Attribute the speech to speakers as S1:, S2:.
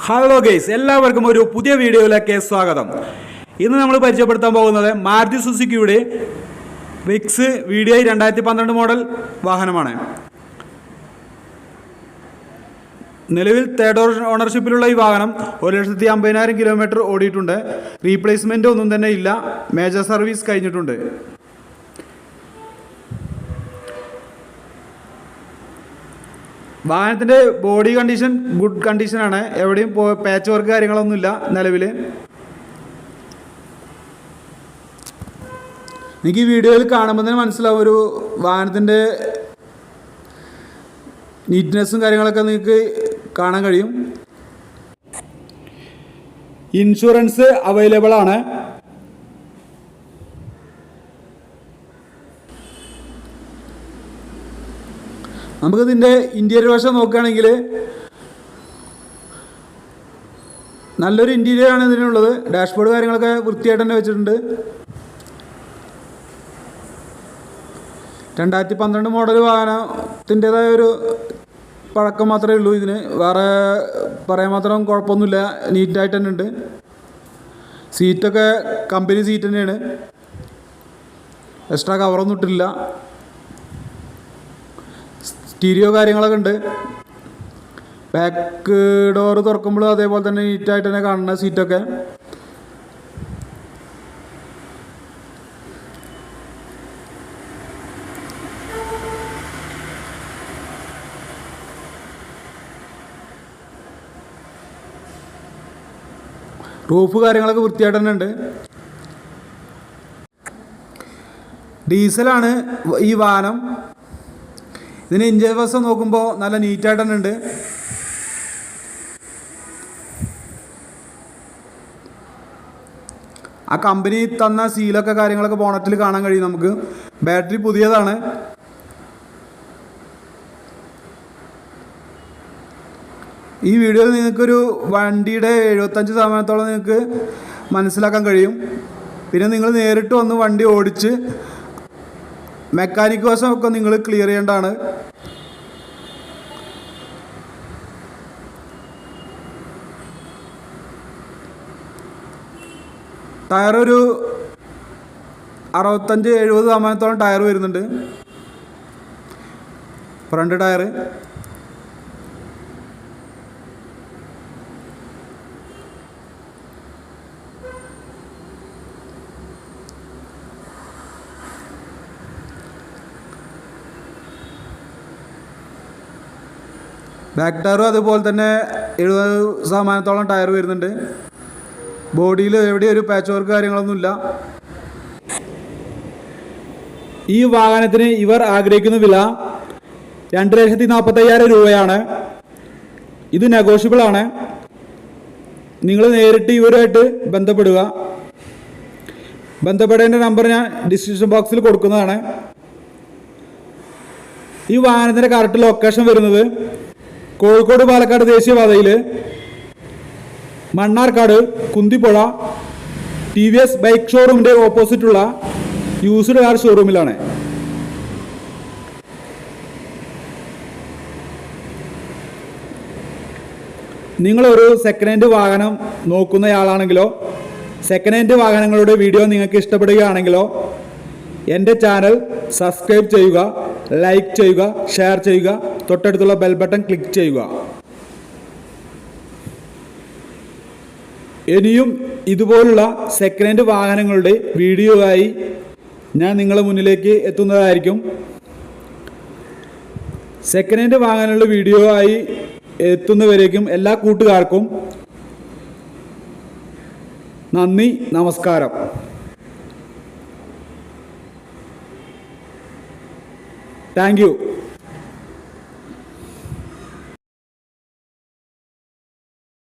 S1: Hello guys, എല്ലാവർക്കും ഒരു പുതിയ വീഡിയോയിലേക്ക് സ്വാഗതം. ഇന്ന് നമ്മൾ പരിചയപ്പെടുത്താൻ പോകുന്നത് മാരുതി സുസുക്കിയുടെ വിക്സ് VDI 2012 മോഡൽ വാഹനമാണ്. നിലവിൽ തേർഡ് ഓണർഷിപ്പിലുള്ള ഈ വാഹനം 1,50,000 കിലോമീറ്റർ ഓടിയിട്ടുണ്ട്. റീപ്ലേസ്മെൻ്റ് ഒന്നും തന്നെ ഇല്ല. മേജർ സർവീസ് കഴിഞ്ഞിട്ടുണ്ട്. വാഹനത്തിൻ്റെ ബോഡി കണ്ടീഷൻ ഗുഡ് കണ്ടീഷനാണ്. എവിടെയും പാച്ച് വർക്ക് കാര്യങ്ങളൊന്നുമില്ല. നിലവിൽ എനിക്ക് ഈ വീഡിയോയിൽ കാണുമ്പോൾ തന്നെ മനസ്സിലാവും ഒരു വാഹനത്തിൻ്റെ നീറ്റ്നെസ്സും കാര്യങ്ങളൊക്കെ നിങ്ങൾക്ക് കാണാൻ കഴിയും. ഇൻഷുറൻസ് അവൈലബിൾ ആണ്. നമുക്കിതിൻ്റെ ഇൻറ്റീരിയർ വശം നോക്കുകയാണെങ്കിൽ നല്ലൊരു ഇൻറ്റീരിയറാണ് ഇതിനുള്ളത്. ഡാഷ്ബോർഡ് കാര്യങ്ങളൊക്കെ വൃത്തിയായിട്ട് തന്നെ വെച്ചിട്ടുണ്ട്. 2012 മോഡൽ വാഹനത്തിൻ്റേതായ ഒരു പഴക്കം മാത്രമേ ഉള്ളൂ ഇതിന്. വേറെ പറയാൻ മാത്രം കുഴപ്പമൊന്നുമില്ല. നീറ്റായിട്ട് തന്നെ ഉണ്ട്. സീറ്റൊക്കെ കമ്പനി സീറ്റ് തന്നെയാണ്. എക്സ്ട്രാ കവറൊന്നും ഇട്ടില്ല. സ്റ്റീരിയോ കാര്യങ്ങളൊക്കെ ഉണ്ട്. ബാക്ക് ഡോറ് തുറക്കുമ്പോഴും അതേപോലെ തന്നെ നീറ്റായിട്ട് തന്നെ കാണുന്ന സീറ്റൊക്കെ. റൂഫ് കാര്യങ്ങളൊക്കെ വൃത്തിയായിട്ട് തന്നെ ഉണ്ട്. ഡീസലാണ് ഈ വാഹനം. ഇതിന് ഇഞ്ചൻ വശം നോക്കുമ്പോൾ നല്ല നീറ്റായിട്ട് തന്നെ ഉണ്ട്. ആ കമ്പനി തന്ന സീലൊക്കെ കാര്യങ്ങളൊക്കെ ബോണറ്റിൽ കാണാൻ കഴിയും നമുക്ക്. ബാറ്ററി പുതിയതാണ്. ഈ വീഡിയോയിൽ നിങ്ങൾക്കൊരു വണ്ടിയുടെ 75% നിങ്ങൾക്ക് മനസ്സിലാക്കാൻ കഴിയും. പിന്നെ നിങ്ങൾ നേരിട്ട് വന്ന് വണ്ടി ഓടിച്ച് മെക്കാനിക് വശമൊക്കെ നിങ്ങൾ ക്ലിയർ ചെയ്യേണ്ടതാണ്. ടയർ ഒരു 65-70% ടയർ വരുന്നുണ്ട്. Front tyre. ബാക്ക് ടയറും അതുപോലെ തന്നെ 70% ടയർ വരുന്നുണ്ട്. ബോഡിയിൽ എവിടെയും ഒരു പാച്ച് വർക്ക് കാര്യങ്ങളൊന്നുമില്ല. ഈ വാഹനത്തിന് ഇവർ ആഗ്രഹിക്കുന്ന വില 2,40,000 രൂപയാണ്. ഇത് നെഗോഷ്യബിൾ ആണ്. നിങ്ങൾ നേരിട്ട് ഇവരുമായിട്ട് ബന്ധപ്പെടുക. ബന്ധപ്പെടേണ്ട നമ്പർ ഞാൻ ഡിസ്ക്രിപ്ഷൻ ബോക്സിൽ കൊടുക്കുന്നതാണ്. ഈ വാഹനത്തിൻ്റെ കറക്റ്റ് ലൊക്കേഷൻ വരുന്നത് കോഴിക്കോട് പാലക്കാട് ദേശീയപാതയിൽ മണ്ണാർക്കാട് കുന്തിപ്പുഴ TVS ബൈക്ക് ഷോറൂമിൻ്റെ ഓപ്പോസിറ്റുള്ള യൂസ്ഡ് കാർ ഷോറൂമിലാണ്. നിങ്ങളൊരു സെക്കൻഡ് ഹാൻഡ് വാഹനം നോക്കുന്നയാളാണെങ്കിലോ സെക്കൻഡ് ഹാൻഡ് വാഹനങ്ങളുടെ വീഡിയോ നിങ്ങൾക്ക് ഇഷ്ടപ്പെടുകയാണെങ്കിലോ എൻ്റെ ചാനൽ സബ്സ്ക്രൈബ് ചെയ്യുക, ലൈക്ക് ചെയ്യുക, ഷെയർ ചെയ്യുക, തൊട്ടടുത്തുള്ള ബെൽ ബട്ടൺ ക്ലിക്ക് ചെയ്യുക. ഇനിയും ഇതുപോലുള്ള സെക്കൻഡ് ഹാൻഡ് വാഹനങ്ങളുടെ വീഡിയോ ആയി ഞാൻ നിങ്ങളുടെ മുന്നിലേക്ക് എത്തുന്നതായിരിക്കും. സെക്കൻഡ് ഹാൻഡ് വാഹനങ്ങളുടെ വീഡിയോ ആയി എത്തുന്നവരേക്കും എല്ലാ കൂട്ടുകാർക്കും നന്ദി, നമസ്കാരം. Thank you.